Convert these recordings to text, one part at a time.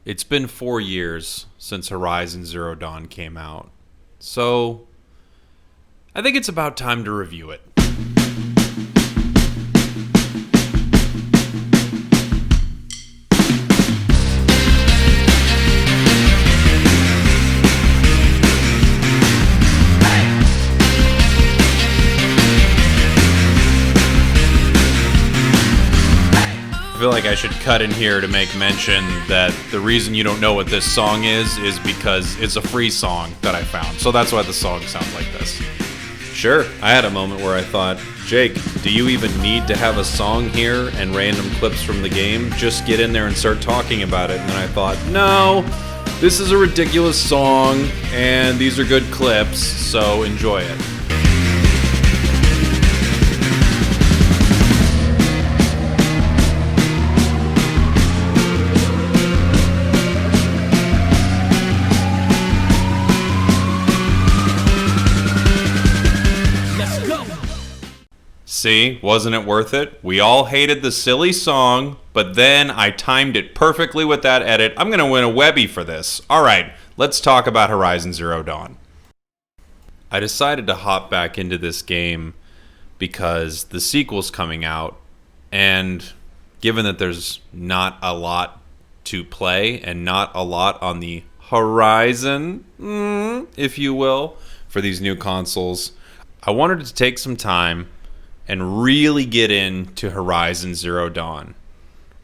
It's been 4 years since Horizon Zero Dawn came out, so I think it's about time to review it. I feel like I should cut in here to make mention that the reason you don't know what this song is because it's a free song that I found. So that's why the song sounds like this. Sure, I had a moment where I thought, Jake, do you even need to have a song here and random clips from the game? Just get in there and start talking about it. And then I thought, no, this is a ridiculous song and these are good clips, so enjoy it. See, wasn't it worth it? We all hated the silly song, but then I timed it perfectly with that edit. I'm going to win a Webby for this. Alright, let's talk about Horizon Zero Dawn. I decided to hop back into this game because the sequel's coming out, and given that there's not a lot to play and not a lot on the horizon, if you will, for these new consoles, I wanted to take some time and really get into Horizon Zero Dawn.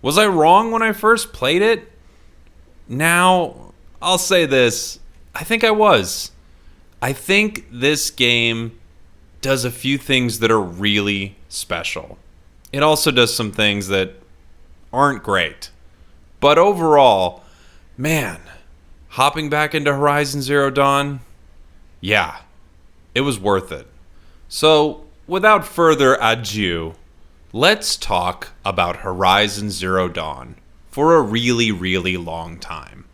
Was I wrong when I first played it? Now, I'll say this. I think I was. I think this game does a few things that are really special. It also does some things that aren't great. But overall, man, hopping back into Horizon Zero Dawn, yeah, it was worth it. So, without further ado, let's talk about Horizon Zero Dawn for a really, really long time.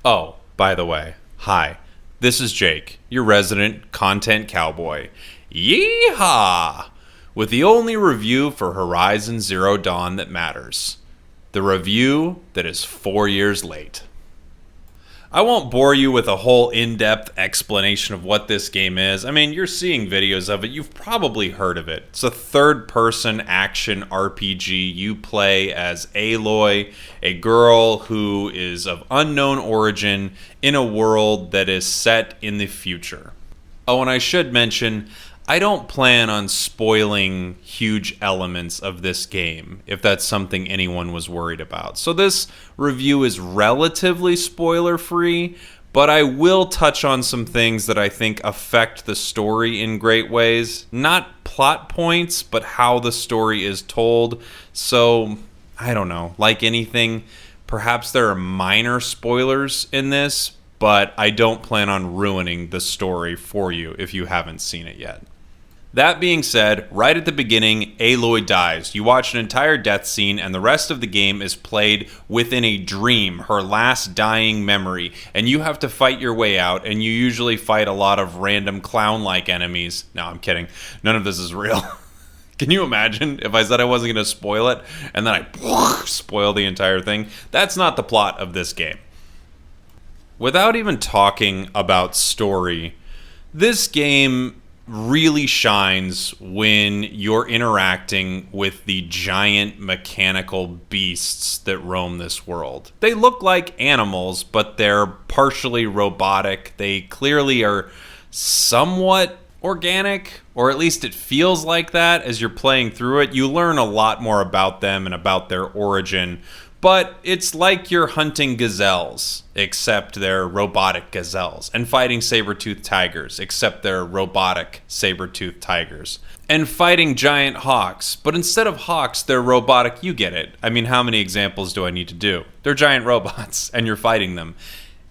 Oh, by the way, hi, this is Jake, your resident content cowboy. Yeehaw! With the only review for Horizon Zero Dawn that matters. The review that is 4 years late. I won't bore you with a whole in-depth explanation of what this game is. I mean, you're seeing videos of it. You've probably heard of it. It's a third-person action RPG. You play as Aloy, a girl who is of unknown origin in a world that is set in the future. Oh, and I should mention, I don't plan on spoiling huge elements of this game, if that's something anyone was worried about. So this review is relatively spoiler-free, but I will touch on some things that I think affect the story in great ways. Not plot points, but how the story is told. So, I don't know, like anything, perhaps there are minor spoilers in this, but I don't plan on ruining the story for you if you haven't seen it yet. That being said, right at the beginning, Aloy dies. You watch an entire death scene, and the rest of the game is played within a dream, her last dying memory, and you have to fight your way out, and you usually fight a lot of random clown-like enemies. No, I'm kidding. None of this is real. Can you imagine if I said I wasn't going to spoil it, and then I spoil the entire thing? That's not the plot of this game. Without even talking about story, this game really shines when you're interacting with the giant mechanical beasts that roam this world. They look like animals, but they're partially robotic. They clearly are somewhat organic, or at least it feels like that as you're playing through it. You learn a lot more about them and about their origin, but it's like you're hunting gazelles, except they're robotic gazelles, and fighting saber-toothed tigers, except they're robotic saber-toothed tigers, and fighting giant hawks, but instead of hawks, they're robotic. You get it. I mean, how many examples do I need to do? They're giant robots, and you're fighting them.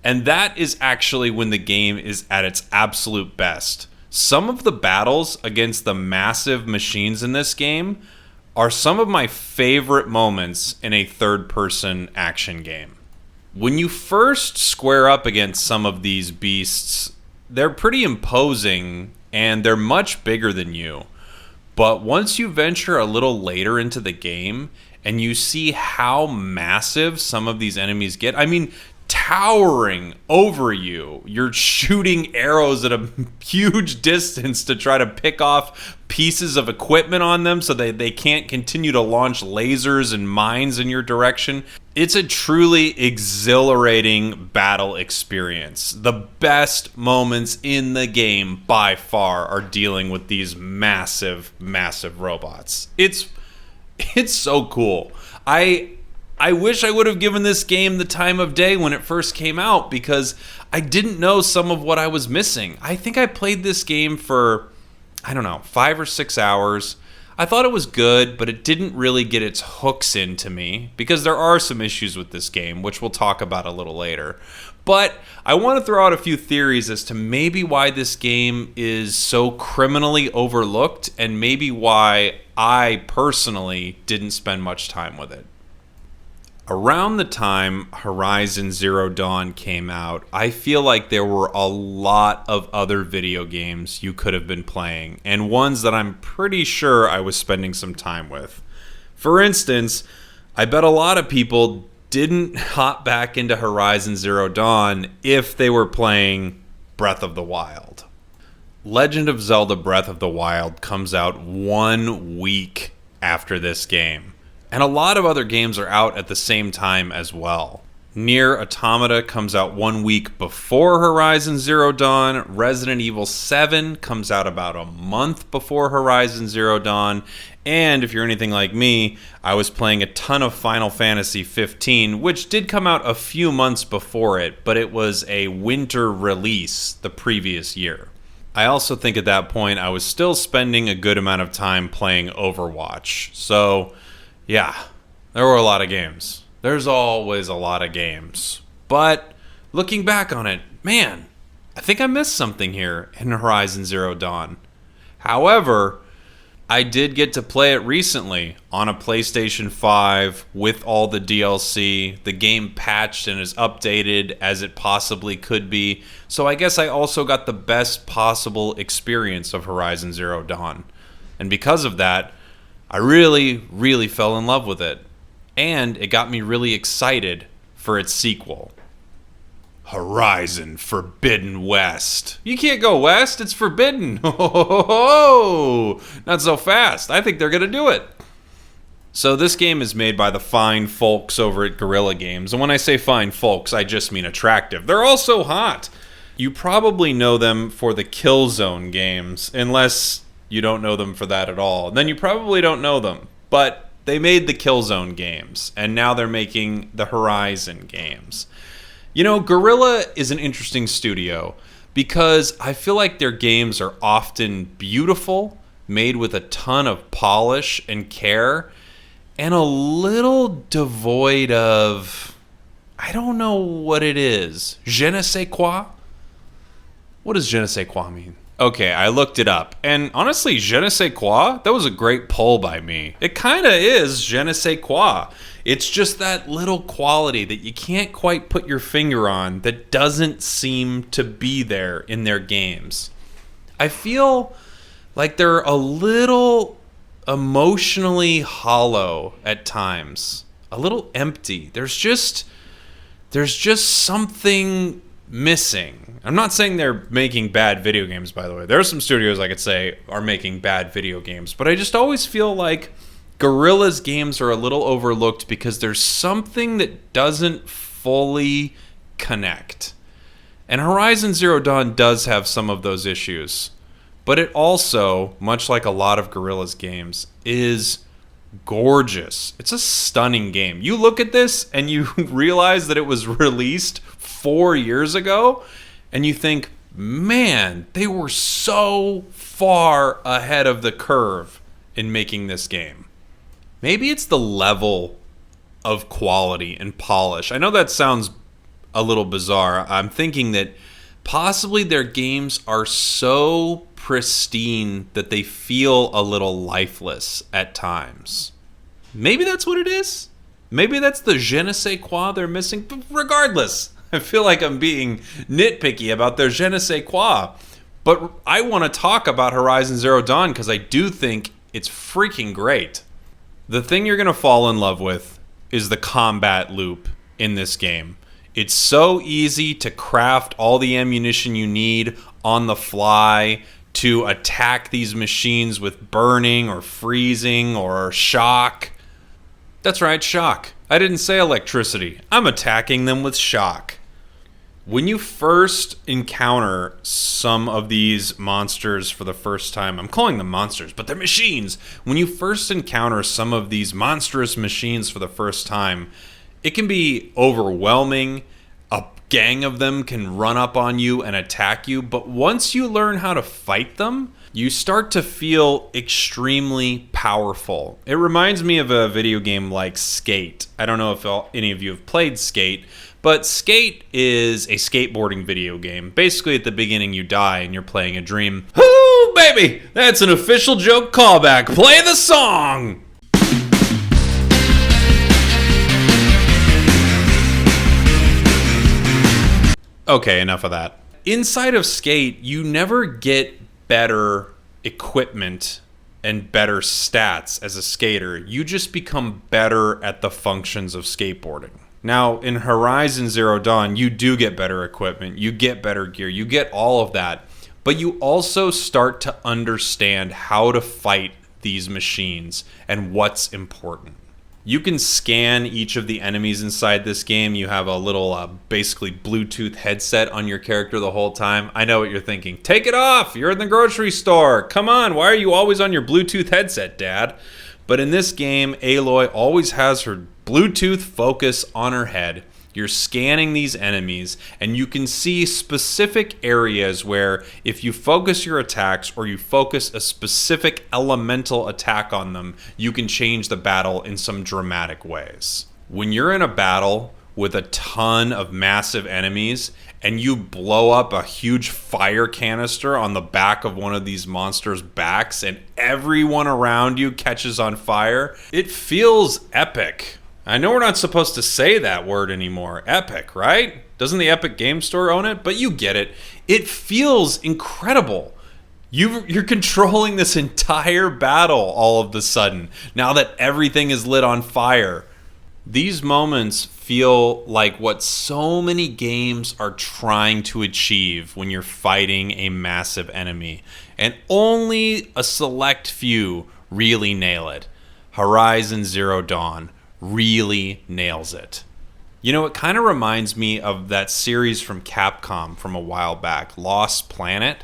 And that is actually when the game is at its absolute best. Some of the battles against the massive machines in this game are some of my favorite moments in a third-person action game. When you first square up against some of these beasts, they're pretty imposing, and they're much bigger than you. But once you venture a little later into the game, and you see how massive some of these enemies get. I mean, towering over you. You're shooting arrows at a huge distance to try to pick off pieces of equipment on them so they can't continue to launch lasers and mines in your direction. It's a truly exhilarating battle experience. The best moments in the game by far are dealing with these massive, massive robots. It's so cool. I wish I would have given this game the time of day when it first came out because I didn't know some of what I was missing. I think I played this game for, 5 or 6 hours. I thought it was good, but it didn't really get its hooks into me because there are some issues with this game, which we'll talk about a little later. But I want to throw out a few theories as to maybe why this game is so criminally overlooked and maybe why I personally didn't spend much time with it. Around the time Horizon Zero Dawn came out, I feel like there were a lot of other video games you could have been playing, and ones that I'm pretty sure I was spending some time with. For instance, I bet a lot of people didn't hop back into Horizon Zero Dawn if they were playing Breath of the Wild. Legend of Zelda Breath of the Wild comes out 1 week after this game. And a lot of other games are out at the same time as well. Nier Automata comes out 1 week before Horizon Zero Dawn. Resident Evil 7 comes out about a month before Horizon Zero Dawn. And if you're anything like me, I was playing a ton of Final Fantasy 15, which did come out a few months before it, but it was a winter release the previous year. I also think at that point I was still spending a good amount of time playing Overwatch. So yeah, there were a lot of games. There's always a lot of games. But looking back on it, man, I think I missed something here in Horizon Zero Dawn. However, I did get to play it recently on a PlayStation 5 with all the DLC. The game patched and is updated as it possibly could be. So I guess I also got the best possible experience of Horizon Zero Dawn. And because of that, I really, really fell in love with it. And it got me really excited for its sequel. Horizon Forbidden West. You can't go west, it's forbidden. Oh, not so fast. I think they're going to do it. So this game is made by the fine folks over at Guerrilla Games. And when I say fine folks, I just mean attractive. They're also hot. You probably know them for the Killzone games, unless you don't know them for that at all. Then you probably don't know them. But they made the Killzone games, and now they're making the Horizon games. You know, Guerrilla is an interesting studio because I feel like their games are often beautiful, made with a ton of polish and care, and a little devoid of, I don't know what it is. Je ne sais quoi? What does je ne sais quoi mean? Okay, I looked it up, and honestly, je ne sais quoi, that was a great pull by me. It kind of is je ne sais quoi. It's just that little quality that you can't quite put your finger on that doesn't seem to be there in their games. I feel like they're a little emotionally hollow at times, a little empty. There's just something missing. I'm not saying they're making bad video games, by the way. There are some studios I could say are making bad video games, but I just always feel like Guerrilla's games are a little overlooked because there's something that doesn't fully connect. And Horizon Zero Dawn does have some of those issues, but it also, much like a lot of Guerrilla's games, is gorgeous. It's a stunning game. You look at this and you realize that it was released 4 years ago, and you think, man, they were so far ahead of the curve in making this game. Maybe it's the level of quality and polish. I know that sounds a little bizarre. I'm thinking that possibly their games are so pristine that they feel a little lifeless at times. Maybe that's what it is. Maybe that's the je ne sais quoi they're missing. But regardless, I feel like I'm being nitpicky about their je ne sais quoi. But I want to talk about Horizon Zero Dawn because I do think it's freaking great. The thing you're going to fall in love with is the combat loop in this game. It's so easy to craft all the ammunition you need on the fly to attack these machines with burning or freezing or shock. That's right, shock. I didn't say electricity. I'm attacking them with shock. When you first encounter some of these monsters for the first time, I'm calling them monsters, but they're machines. When you first encounter some of these monstrous machines for the first time, it can be overwhelming. A gang of them can run up on you and attack you, but once you learn how to fight them, you start to feel extremely powerful. It reminds me of a video game like Skate. I don't know if any of you have played Skate, but Skate is a skateboarding video game. Basically, at the beginning, you die and you're playing a dream. Whoo, baby! That's an official joke callback. Play the song! Okay, enough of that. Inside of Skate, you never get better equipment and better stats as a skater. You just become better at the functions of skateboarding. Now, in Horizon Zero Dawn, you do get better equipment, you get better gear, you get all of that, but you also start to understand how to fight these machines and what's important. You can scan each of the enemies inside this game. You have a little, basically Bluetooth headset on your character the whole time. I know what you're thinking. Take it off! You're in the grocery store! Come on, why are you always on your Bluetooth headset, Dad? But in this game, Aloy always has her Bluetooth focus on her head. You're scanning these enemies, and you can see specific areas where if you focus your attacks or you focus a specific elemental attack on them, you can change the battle in some dramatic ways. When you're in a battle with a ton of massive enemies and you blow up a huge fire canister on the back of one of these monsters' backs and everyone around you catches on fire, it feels epic. I know we're not supposed to say that word anymore. Epic, right? Doesn't the Epic Game Store own it? But you get it. It feels incredible. You're controlling this entire battle all of a sudden, now that everything is lit on fire. These moments feel like what so many games are trying to achieve when you're fighting a massive enemy. And only a select few really nail it. Horizon Zero Dawn really nails it. You know, it kind of reminds me of that series from Capcom from a while back, Lost Planet.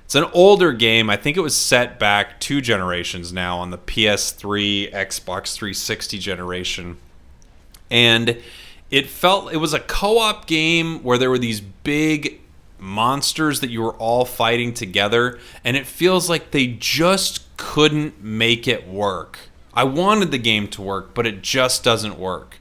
It's an older game. I think it was set back 2 generations now on the PS3, Xbox 360 generation. And it was a co-op game where there were these big monsters that you were all fighting together, and it feels like they just couldn't make it work. I wanted the game to work, but it just doesn't work.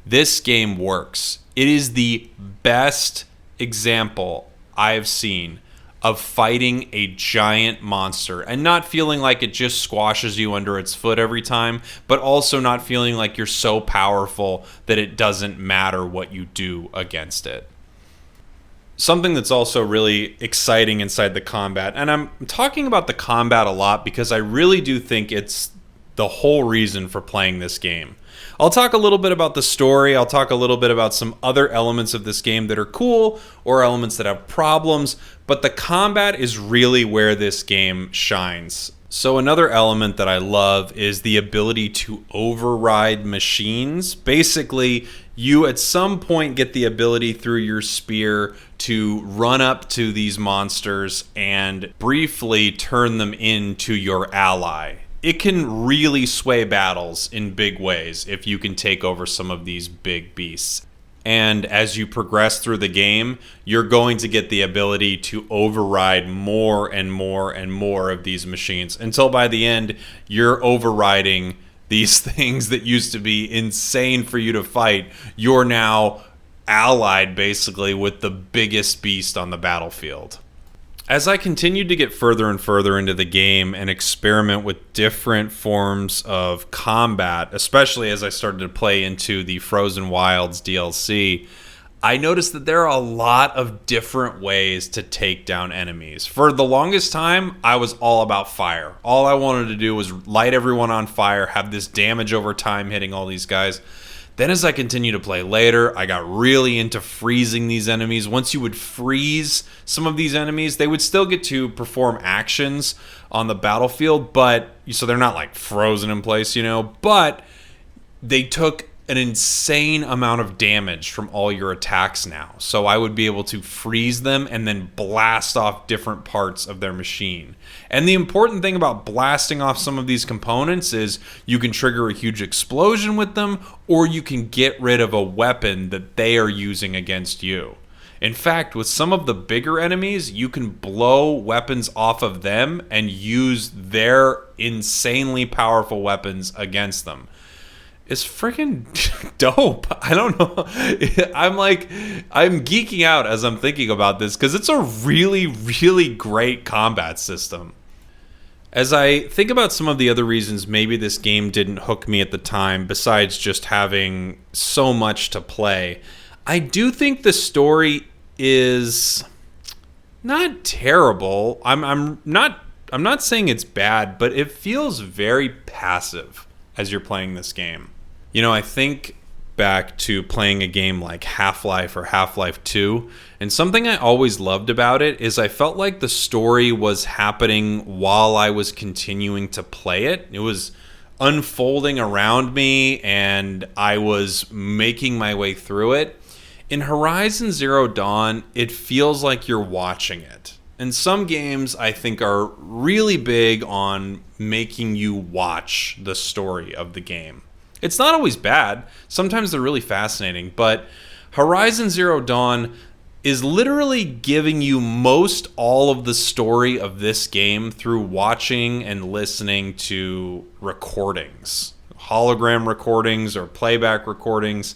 This game works. It is the best example I've seen of fighting a giant monster and not feeling like it just squashes you under its foot every time, but also not feeling like you're so powerful that it doesn't matter what you do against it. Something that's also really exciting inside the combat, and I'm talking about the combat a lot because I really do think it's the whole reason for playing this game. I'll talk a little bit about the story. I'll talk a little bit about some other elements of this game that are cool or elements that have problems, but the combat is really where this game shines. So another element that I love is the ability to override machines. Basically, you at some point get the ability through your spear to run up to these monsters and briefly turn them into your ally. It can really sway battles in big ways if you can take over some of these big beasts. And as you progress through the game, you're going to get the ability to override more and more and more of these machines until by the end, you're overriding these things that used to be insane for you to fight. You're now allied basically with the biggest beast on the battlefield. As I continued to get further and further into the game and experiment with different forms of combat, especially as I started to play into the Frozen Wilds DLC, I noticed that there are a lot of different ways to take down enemies. For the longest time, I was all about fire. All I wanted to do was light everyone on fire, have this damage over time hitting all these guys. Then as I continued to play later, I got really into freezing these enemies. Once you would freeze some of these enemies, they would still get to perform actions on the battlefield, but so they're not like frozen in place, but they took an insane amount of damage from all your attacks now. So I would be able to freeze them and then blast off different parts of their machine. And the important thing about blasting off some of these components is you can trigger a huge explosion with them, or you can get rid of a weapon that they are using against you. In fact, with some of the bigger enemies, you can blow weapons off of them and use their insanely powerful weapons against them. It's freaking dope. I don't know. I'm geeking out as I'm thinking about this because it's a really, really great combat system. As I think about some of the other reasons maybe this game didn't hook me at the time, besides just having so much to play, I do think the story is not terrible. I'm not saying it's bad, but it feels very passive as you're playing this game. I think back to playing a game like Half-Life or Half-Life 2, and something I always loved about it is I felt like the story was happening while I was continuing to play it. It was unfolding around me, and I was making my way through it. In Horizon Zero Dawn, it feels like you're watching it. And some games, I think, are really big on making you watch the story of the game. It's not always bad. Sometimes they're really fascinating. But Horizon Zero Dawn is literally giving you most all of the story of this game through watching and listening to recordings. Hologram recordings or playback recordings.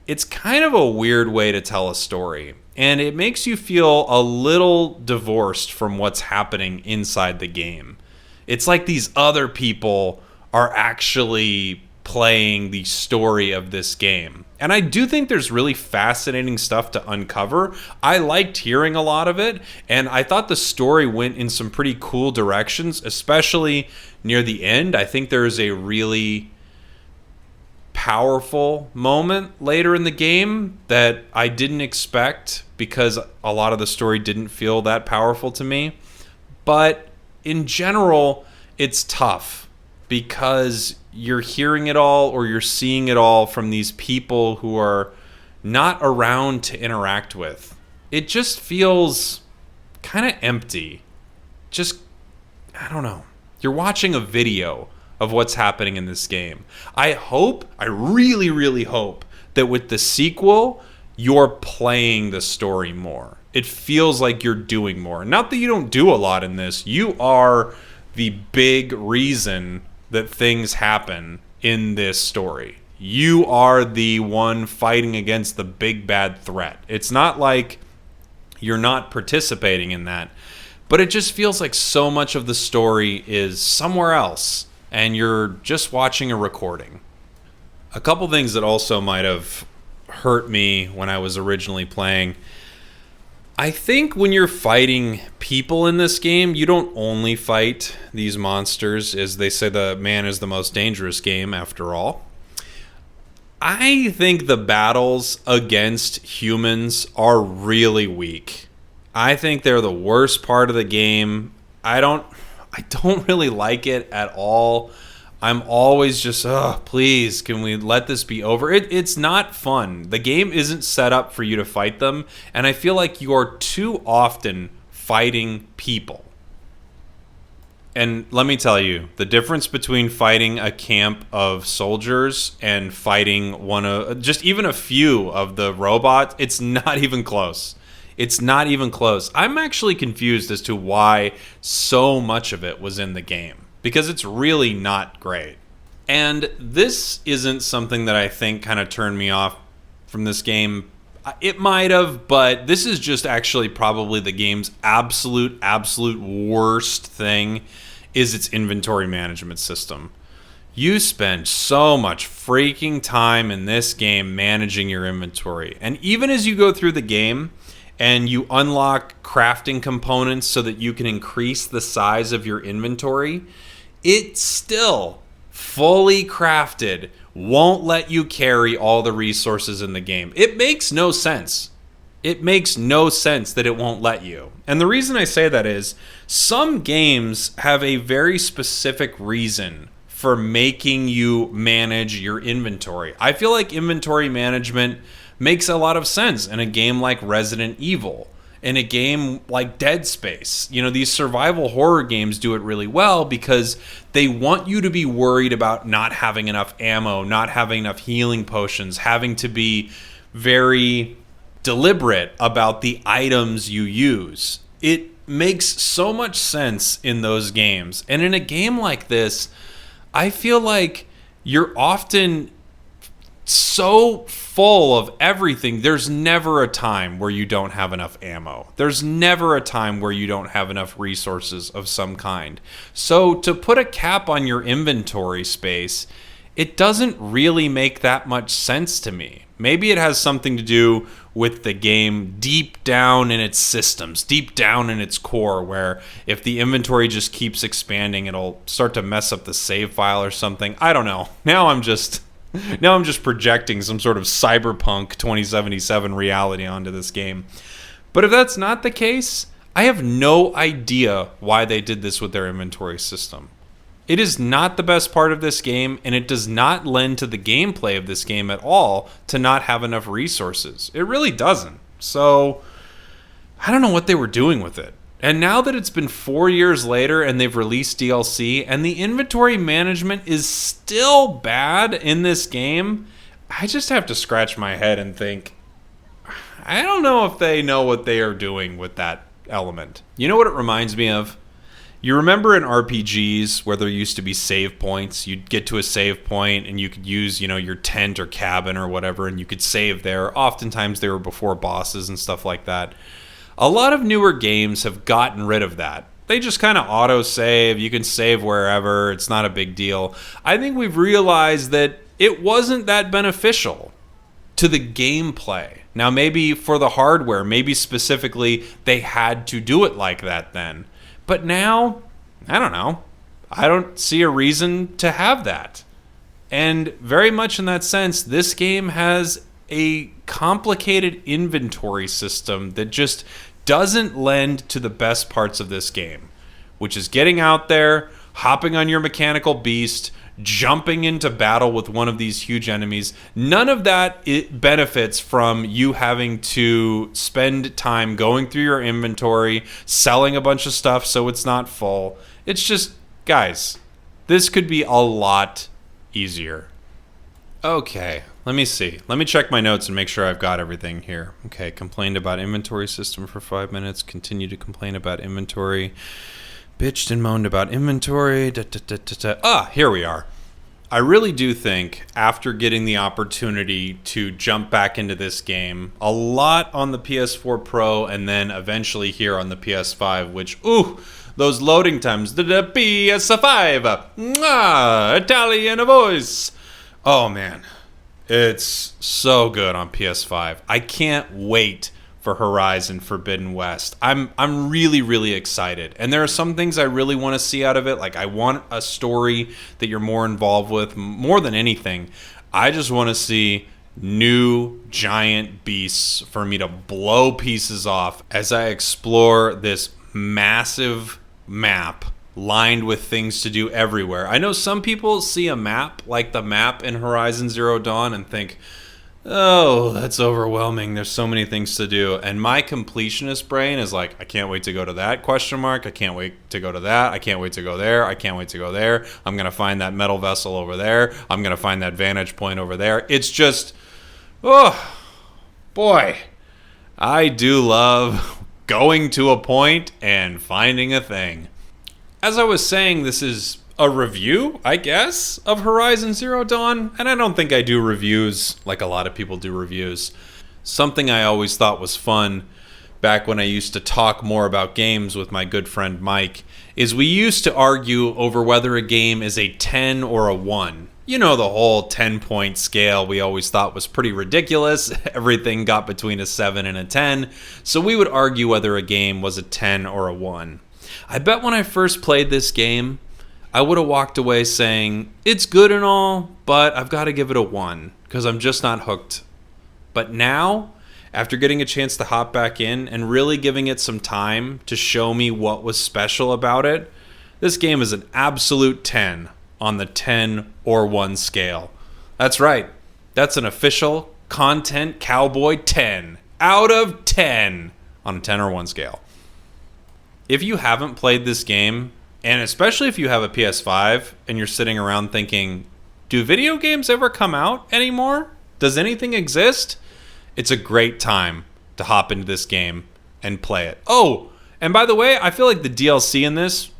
It's kind of a weird way to tell a story. And it makes you feel a little divorced from what's happening inside the game. It's like these other people are actually playing the story of this game. And I do think there's really fascinating stuff to uncover. I liked hearing a lot of it, and I thought the story went in some pretty cool directions, especially near the end. I think there's a really powerful moment later in the game that I didn't expect because a lot of the story didn't feel that powerful to me. But in general, it's tough because you're hearing it all or you're seeing it all from these people who are not around to interact with. It just feels kind of empty. I don't know. You're watching a video of what's happening in this game. I really, really hope that with the sequel, you're playing the story more. It feels like you're doing more. Not that you don't do a lot in this. You are the big reason that things happen in this story. You are the one fighting against the big bad threat. It's not like you're not participating in that, but it just feels like so much of the story is somewhere else and you're just watching a recording. A couple things that also might have hurt me when I was originally playing. I think when you're fighting people in this game, you don't only fight these monsters. As they say, the man is the most dangerous game, after all. I think the battles against humans are really weak. I think they're the worst part of the game. I don't really like it at all. I'm always just, please, can we let this be over? It's not fun. The game isn't set up for you to fight them, and I feel like you are too often fighting people. And let me tell you, the difference between fighting a camp of soldiers and fighting just even a few of the robots, it's not even close. It's not even close. I'm actually confused as to why so much of it was in the game, because it's really not great. And this isn't something that I think kind of turned me off from this game. It might have, but this is just actually probably the game's absolute worst thing is its inventory management system. You spend so much freaking time in this game managing your inventory. And even as you go through the game and you unlock crafting components so that you can increase the size of your inventory, it still, fully crafted, won't let you carry all the resources in the game. It makes no sense. It makes no sense that it won't let you. And the reason I say that is some games have a very specific reason for making you manage your inventory. I feel like inventory management makes a lot of sense in a game like Resident Evil, in a game like Dead Space. You know, these survival horror games do it really well because they want you to be worried about not having enough ammo, not having enough healing potions, having to be very deliberate about the items you use. It makes so much sense in those games. And in a game like this, I feel like you're often so full of everything. There's never a time where you don't have enough ammo. There's never a time where you don't have enough resources of some kind. So to put a cap on your inventory space, it doesn't really make that much sense to me. Maybe it has something to do with the game deep down in its systems, deep down in its core, where if the inventory just keeps expanding, it'll start to mess up the save file or something. I don't know. Now I'm just projecting some sort of cyberpunk 2077 reality onto this game. But if that's not the case, I have no idea why they did this with their inventory system. It is not the best part of this game, and it does not lend to the gameplay of this game at all to not have enough resources. It really doesn't. So, I don't know what they were doing with it. And now that it's been 4 years later and they've released DLC, and the inventory management is still bad in this game, I just have to scratch my head and think, I don't know if they know what they are doing with that element. You know what it reminds me of? You remember in RPGs where there used to be save points? You'd get to a save point and you could use, your tent or cabin or whatever, and you could save there. Oftentimes they were before bosses and stuff like that. A lot of newer games have gotten rid of that. They just kind of auto-save. You can save wherever. It's not a big deal. I think we've realized that it wasn't that beneficial to the gameplay. Now, maybe for the hardware, maybe specifically they had to do it like that then. But now, I don't know. I don't see a reason to have that. And very much in that sense, this game has a complicated inventory system that just doesn't lend to the best parts of this game, which is getting out there, hopping on your mechanical beast, jumping into battle with one of these huge enemies. None of that it benefits from you having to spend time going through your inventory, selling a bunch of stuff so it's not full. It's just, guys, this could be a lot easier. Okay, let me see. Let me check my notes and make sure I've got everything here. Okay, complained about inventory system for 5 minutes. Continue to complain about inventory. Bitched and moaned about inventory. Here we are. I really do think after getting the opportunity to jump back into this game, a lot on the PS4 Pro and then eventually here on the PS5, which, those loading times, the PS5, Italian voice. Oh man, it's so good on PS5. I can't wait for Horizon Forbidden West. I'm really, really excited. And there are some things I really want to see out of it. Like, I want a story that you're more involved with. More than anything, I just want to see new giant beasts for me to blow pieces off as I explore this massive map lined with things to do everywhere. I know some people see a map like the map in Horizon Zero Dawn and think, oh, that's overwhelming. There's so many things to do. And my completionist brain is like, I can't wait to go to that, ? I can't wait to go to that. I can't wait to go there. I can't wait to go there. I'm going to find that metal vessel over there. I'm going to find that vantage point over there. It's just, oh, boy. I do love going to a point and finding a thing. As I was saying, this is a review, I guess, of Horizon Zero Dawn, and I don't think I do reviews like a lot of people do reviews. Something I always thought was fun back when I used to talk more about games with my good friend Mike, is we used to argue over whether a game is a 10 or a 1. You know, the whole 10-point scale we always thought was pretty ridiculous. Everything got between a 7 and a 10. So we would argue whether a game was a 10 or a 1. I bet when I first played this game, I would have walked away saying, it's good and all, but I've got to give it a 1 because I'm just not hooked. But now, after getting a chance to hop back in and really giving it some time to show me what was special about it, this game is an absolute 10 on the 10 or 1 scale. That's right. That's an official Content Cowboy 10 out of 10 on a 10 or 1 scale. If you haven't played this game, and especially if you have a PS5 and you're sitting around thinking, do video games ever come out anymore? Does anything exist? It's a great time to hop into this game and play it. Oh, and by the way, I feel like the DLC in this,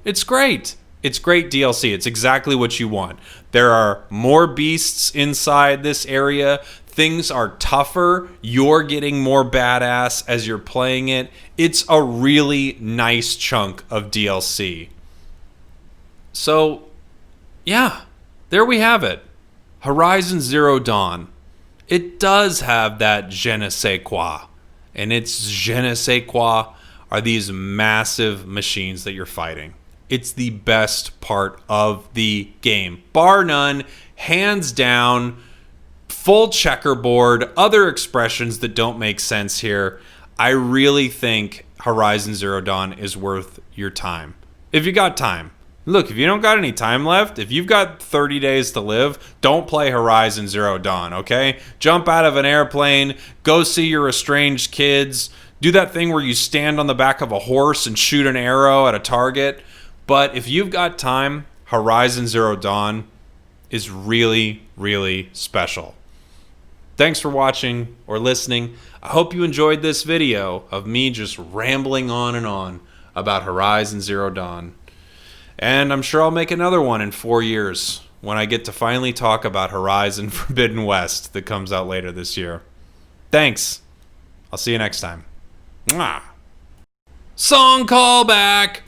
it's great. It's great DLC. It's exactly what you want. There are more beasts inside this area. Things are tougher. You're getting more badass as you're playing it. It's a really nice chunk of DLC. So, yeah, there we have it. Horizon Zero Dawn. It does have that je ne sais quoi. And its je ne sais quoi are these massive machines that you're fighting. It's the best part of the game. Bar none, hands down, full checkerboard, other expressions that don't make sense here. I really think Horizon Zero Dawn is worth your time. If you got time. Look, if you don't got any time left, if you've got 30 days to live, don't play Horizon Zero Dawn, okay? Jump out of an airplane, go see your estranged kids, do that thing where you stand on the back of a horse and shoot an arrow at a target. But if you've got time, Horizon Zero Dawn is really, really special. Thanks for watching or listening. I hope you enjoyed this video of me just rambling on and on about Horizon Zero Dawn. And I'm sure I'll make another one in 4 years when I get to finally talk about Horizon Forbidden West that comes out later this year. Thanks. I'll see you next time. Mwah. Song callback.